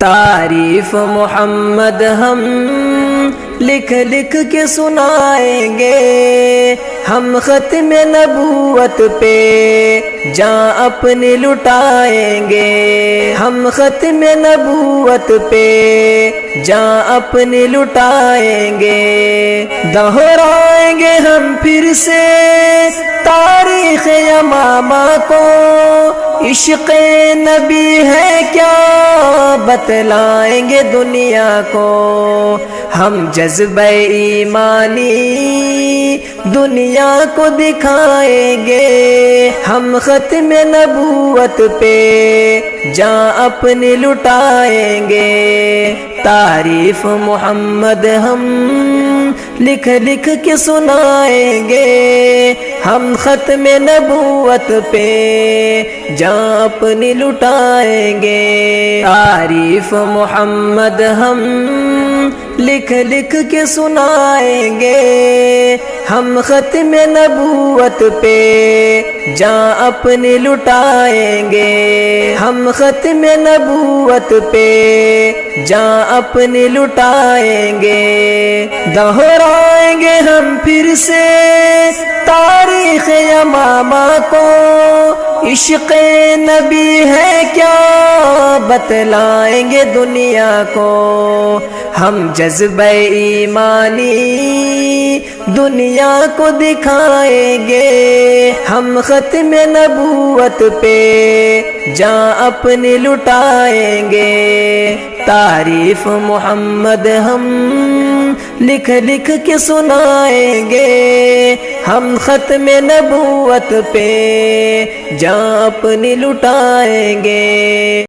تعریف محمد ہم لکھ لکھ کے سنائیں گے، ہم ختم نبوت پہ جاں اپنی لٹائیں گے، ہم ختم نبوت پہ جاں اپنی لٹائیں گے، دہرائیں گے ہم پھر سے تاریخ یمامہ کو، عشق نبی ہے کیا بتلائیں گے دنیا کو، ہم جذبہ ایمانی دنیا کو دکھائیں گے، ہم ختم نبوت پہ جاں اپنی لٹائیں گے، تعریف محمد ہم لکھ لکھ کے سنائیں گے، ہم ختم نبوت پہ جاں اپنی لٹائیں گے، تعریف محمد ہم لکھ لکھ کے سنائیں گے، ہم ختم نبوت پہ جاں اپنی لٹائیں گے، ہم ختم نبوت پہ جاں اپنی لٹائیں گے، دہرائیں گے ہم پھر سے تاریخ یمامہ کو، عشق نبی ہے کیا بتلائیں گے دنیا کو، ہم جذبہ ایمانی دنیا کو دکھائیں گے، ہم ختم نبوت پہ جاں اپنی لٹائیں گے، تعریف محمد ہم لکھ لکھ کے سنائیں گے، ہم ختم نبوت پہ جاں اپنی لٹائیں گے۔